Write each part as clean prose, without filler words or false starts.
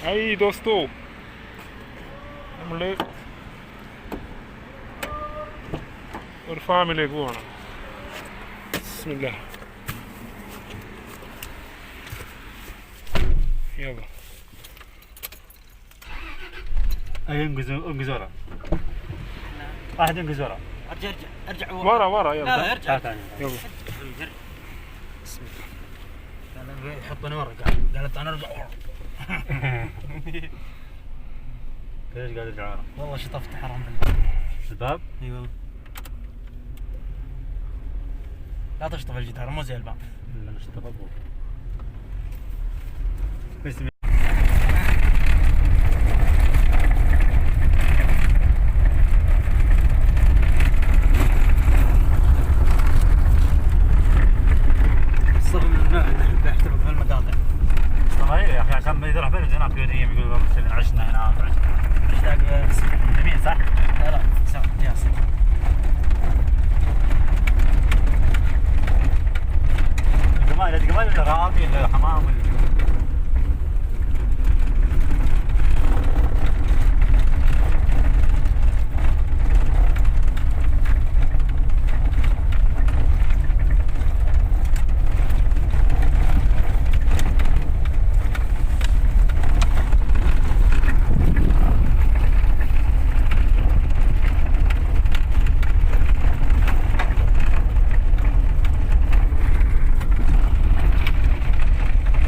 Hi ദോസ്തോ, നമ്മൾ ഒരു ഫാമിലേക്ക് പോകണം. ബിസ്മില്ലാ. يلا انقز ورا واحد انقز ورا ارجع ورا يلا. لا ارجع يلا بسم الله. قال يحطني ورا، قالت انا ارجع ورا. ليش قاعد ترجع ورا؟ والله شطفت حرام الباب؟ اي والله. لا تشطف الجدار، مو زي الباب. لا نشطف ابوك. بسم الله. الصف من النوع اللي احب احتفظ في المقاطع. صحيح يا اخي، عشان ما يروح بين هناك يوديهم يقول والله عشنا هنا مشتاق يمين صح؟ لا ياسر. الجمال ولا راعي ولا حمام ولا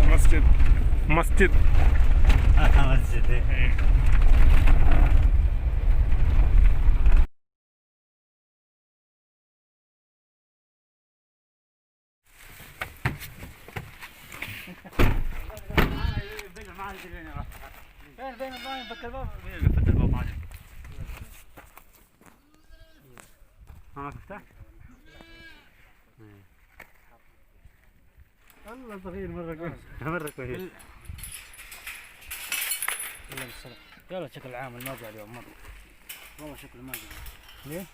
مسجد مسجد. فين الباب؟ فك الباب. فتح الباب ما عجبك. ما تفتح؟ والله صغير مرة كويس. مرة كويس. يلا شكل العامل ما جاء اليوم مرة. والله شكله ما جاء. ليه؟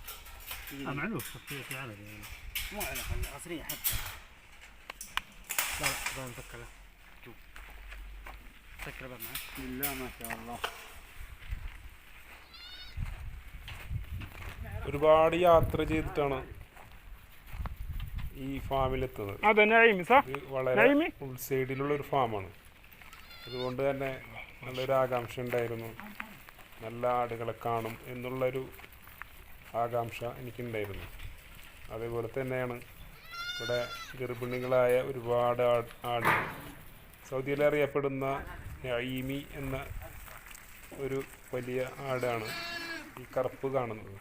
معلوف في عمل يعني. مو على عصرية حتى. لا لا نفك له. شوف. فك الباب معك. بسم الله ما شاء الله. ഒരുപാട് യാത്ര ചെയ്തിട്ടാണ് ഈ ഫാമിലെത്തുന്നത്. അതെ, നഈമി വളരെ ഉൾസൈഡിലുള്ള ഒരു ഫാമാണ്. അതുകൊണ്ട് തന്നെ നല്ലൊരു ആകാംക്ഷ ഉണ്ടായിരുന്നു, നല്ല ആടുകളെ കാണും എന്നുള്ളൊരു ആകാംക്ഷ എനിക്കുണ്ടായിരുന്നു. അതേപോലെ തന്നെയാണ് ഇവിടെ ഗർഭിണികളായ ഒരുപാട് ആടുകൾ. സൗദിയിൽ അറിയപ്പെടുന്ന നഈമി എന്ന ഒരു വലിയ ആടാണ് ഈ കറുപ്പ് കാണുന്നത്.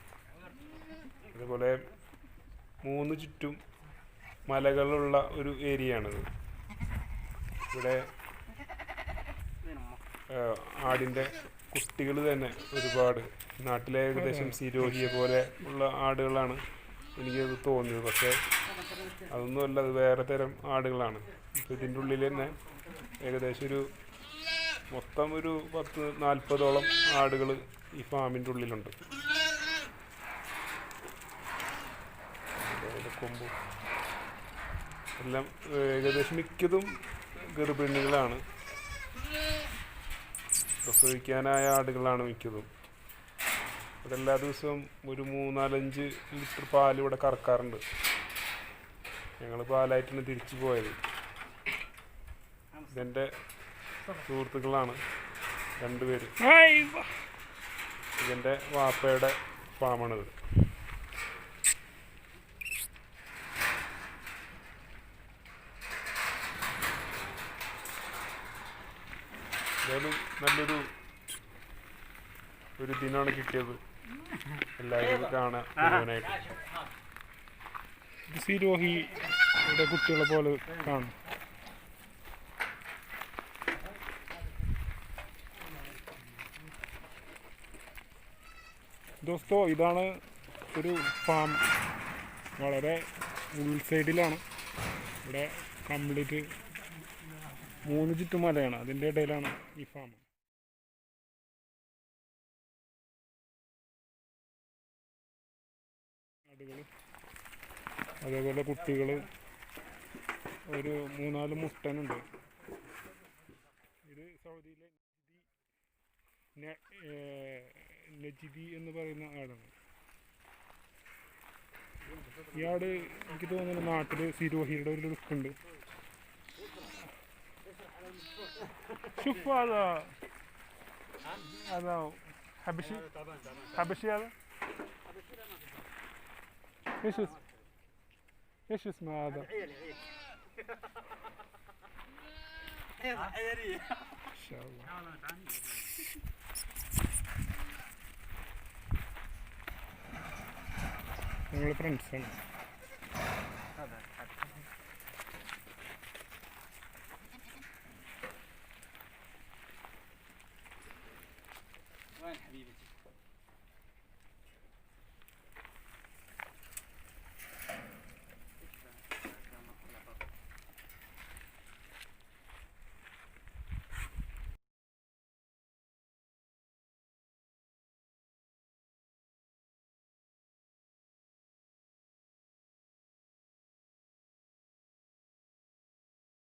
അതുപോലെ 3 ചുറ്റും മലകളുള്ള ഒരു ഏരിയയാണിത്. ഇവിടെ ആടിൻ്റെ കുട്ടികൾ തന്നെ ഒരുപാട്, നാട്ടിലെ ഏകദേശം സിരോഹിയെ പോലെ ഉള്ള ആടുകളാണ് എനിക്കത് തോന്നിയത്. പക്ഷേ അതൊന്നുമല്ല, അത് വേറെ തരം ആടുകളാണ്. ഇപ്പോൾ ഇതിൻ്റെ ഉള്ളിൽ തന്നെ ഏകദേശം മൊത്തം ഒരു 10-40ഓളം ആടുകൾ ഈ ഫാമിൻ്റെ ഉള്ളിലുണ്ട്. കൊമ്പ് എല്ലാം ഏകദേശം മിക്കതും ഗർഭിണികളാണ്, പ്രസവിക്കാനായ ആടുകളാണ് മിക്കതും. ഇവിടെ എല്ലാ ദിവസവും ഒരു 3-4-5 ലിറ്റർ പാൽ ഇവിടെ കറക്കാറുണ്ട്. ഞങ്ങൾ പാലായിട്ടാണ് തിരിച്ചു പോയത്. ഇതെൻ്റെ സുഹൃത്തുക്കളാണ് 2 പേര്. ഇതെൻ്റെ വാപ്പയുടെ ഫാമാണിത്. എന്തായാലും നല്ലൊരു ദിനമാണ് കിട്ടിയത്, എല്ലാവരും കാണാൻ മുഴുവനായിട്ട്. സിരോഹിയുടെ കുട്ടികളെ പോലെ കാണും. ദോസ്തോ, ഇതാണ് ഒരു ഫാം, വളരെ ഉൾസൈഡിലാണ്. ഇവിടെ കംപ്ലീറ്റ് 3 ചുറ്റുമലയാണ്, അതിൻ്റെ ഇടയിലാണ് ഈ ഫാം. ആടുകൾ, അതേപോലെ കുട്ടികൾ, ഒരു 3-4 മുട്ടനുണ്ട്. ഇത് സൗദിയിലെ നജിദി എന്ന് പറയുന്ന ആളാണ്. ഈ ആട് എനിക്ക് തോന്നുന്നു നാട്ടിൽ സിരോഹിയുടെ ഒരു ലുക്കുണ്ട്. شوف هذا حبشي حبشي هذا ايش اسمه هذا؟ عيالي ان شاء الله. ഞങ്ങൾ ഫ്രണ്ട്സാണ്.